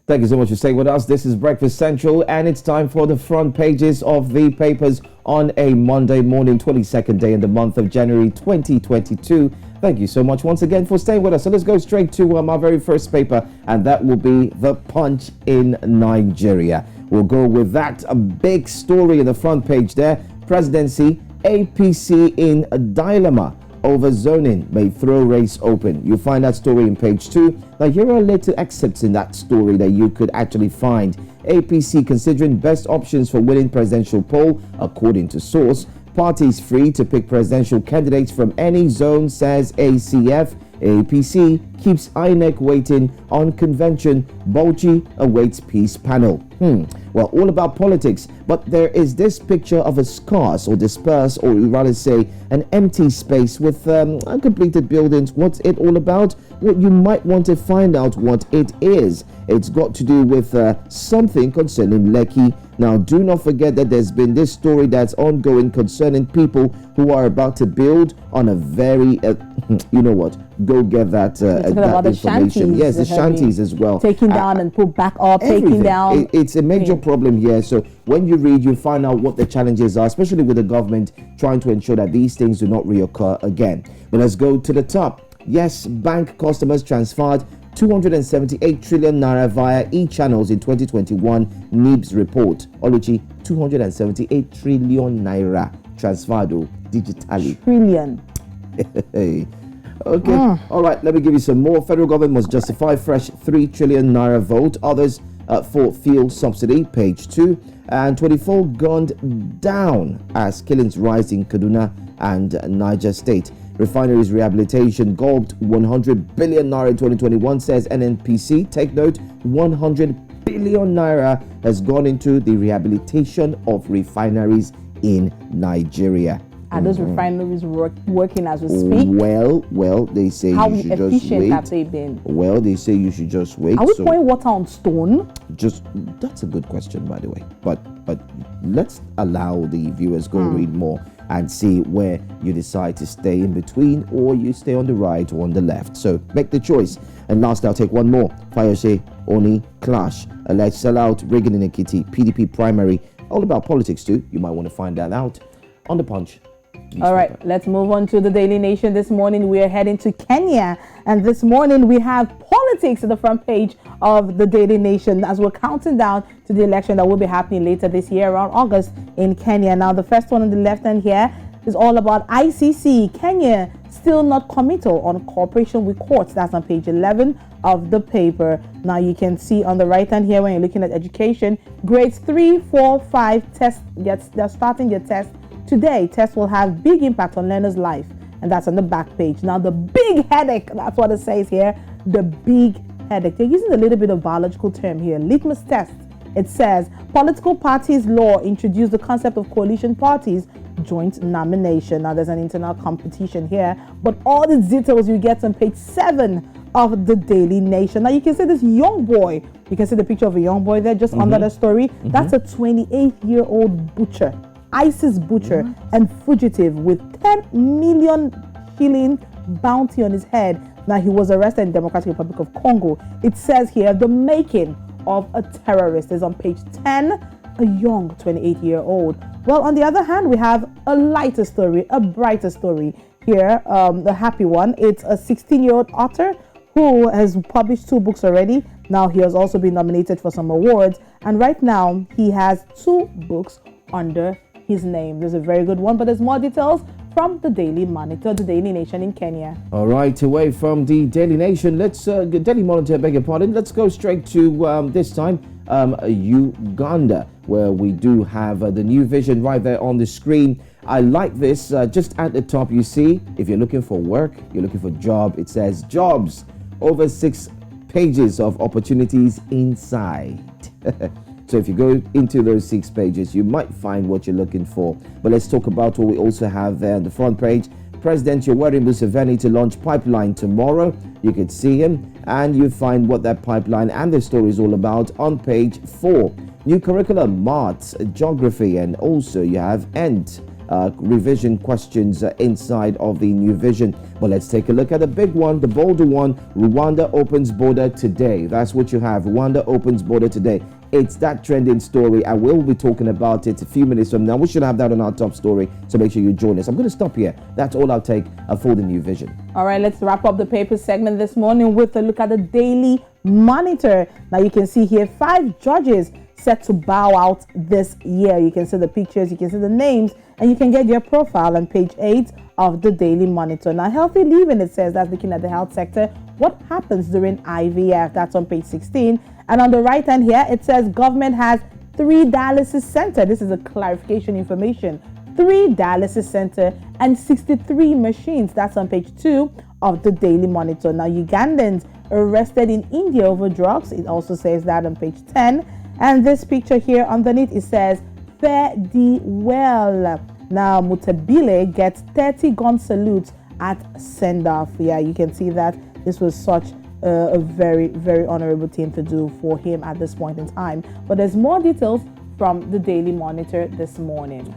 Thank you so much for staying with us. This is Breakfast Central, and it's time for the front pages of the papers on a Monday morning, 22nd day in the month of January 2022. Thank you so much once again for staying with us. So let's go straight to our very first paper, and that will be The Punch in Nigeria. We'll go with that. A big story in the front page there. Presidency, APC in a dilemma over zoning may throw race open. You'll find that story in page 2. Now, here are little excerpts in that story that you could actually find. APC considering best options for winning presidential poll, according to source. Parties free to pick presidential candidates from any zone, says ACF. APC keeps INEC waiting on convention. Bauchi awaits peace panel. Well, all about politics, but there is this picture of a scarce or dispersed, or rather say an empty space with uncompleted buildings. What's it all about? Well, you might want to find out what it is. It's got to do with something concerning Lekki. Now, do not forget that there's been this story that's ongoing concerning people who are about to build on a very, you know what, go get that information. Yes, the shanties as well. Taking down and put back up, taking down. It's a major problem here. So when you read, you find out what the challenges are, especially with the government trying to ensure that these things do not reoccur again. But let's go to the top. Yes, bank customers transferred 278 trillion naira via e-channels in 2021, NIBS report. Oluchi, 278 trillion naira transferred digitally. Trillion. Okay. All right, let me give you some more. Federal government must justify fresh 3 trillion naira vote. Others for fuel subsidy, page 2. And 24 gunned down as killings rise in Kaduna and Niger State. Refineries rehabilitation gulped 100 billion naira in 2021, says NNPC. Take note, 100 billion naira has gone into the rehabilitation of refineries in Nigeria. Are those refineries working as we speak? Well, they say how you should just wait. How efficient have they been? Well, they say you should just wait. Are we pouring water on stone? That's a good question, by the way. But let's allow the viewers go read more and see where you decide to stay in between, or you stay on the right or on the left. So make the choice. And last, I'll take one more. Fayose Oni clash, alleged sellout, rigging in Ekiti, PDP primary. All about politics too. You might want to find that out on the Punch. All right, let's move on to the Daily Nation. This morning we are heading to Kenya, and this morning we have politics at the front page of the Daily Nation as we're counting down to the election that will be happening later this year around August in Kenya. Now, the first one on the left hand here is all about ICC. Kenya still not committal on cooperation with courts. That's on page 11 of the paper. Now, you can see on the right hand here when you're looking at education, grades 3, 4, 5 tests. They're starting their test today. Tests will have big impact on learners' life, and that's on the back page. Now, the big headache, that's what it says here, the big headache. They're using a little bit of biological term here. Litmus test. It says, political parties law introduced the concept of coalition parties, joint nomination. Now, there's an internal competition here, but all the details you get on page 7 of the Daily Nation. Now, you can see this young boy. You can see the picture of a young boy there just under the story. That's a 28-year-old butcher. ISIS butcher and fugitive with 10 million shilling bounty on his head. Now, he was arrested in the Democratic Republic of Congo. It says here, the making of a terrorist is on page 10, a young 28-year-old. Well, on the other hand, we have a lighter story, a brighter story here, a happy one. It's a 16-year-old author who has published 2 books already. Now, he has also been nominated for some awards. And right now, he has 2 books under his name. There's a very good one, but there's more details from the Daily Monitor, the Daily Nation in Kenya. All right, away from the Daily Nation, let's Daily Monitor, beg your pardon. Let's go straight to this time Uganda, where we do have the new vision right there on the screen. I like this. Just at the top, you see, if you're looking for work, you're looking for a job, it says jobs. Over 6 pages of opportunities inside. So if you go into those 6 pages, you might find what you're looking for. But let's talk about what we also have there on the front page. President Yoweri Museveni to launch pipeline tomorrow. You could see him, and you find what that pipeline and the story is all about on page 4. New curriculum, maths, geography, and also you have ENT. revision questions inside of the New Vision. But let's take a look at the big one, the bolder one. Rwanda opens border today. That's what you have. Rwanda opens border today. It's that trending story, and we'll be talking about it a few minutes from now. We should have that on our top story, so make sure you join us. I'm going to stop here. That's all I'll take for the New Vision. All right, let's wrap up the paper segment this morning with a look at the Daily Monitor. Now, you can see here 5 judges set to bow out this year. You can see the pictures, you can see the names, and you can get your profile on page 8 of the Daily Monitor. Now, healthy living, it says, that's looking at the health sector. What happens during IVF? That's on page 16. And on the right hand here, it says government has 3 dialysis center. This is a clarification information. 3 dialysis center and 63 machines. That's on page 2 of the Daily Monitor. Now, Ugandans arrested in India over drugs. It also says that on page 10. And this picture here underneath, it says, fare thee well. Now, Mutabile gets 30 gun salutes at send-off. Yeah, you can see that this was such a very, very honorable thing to do for him at this point in time. But there's more details from the Daily Monitor this morning.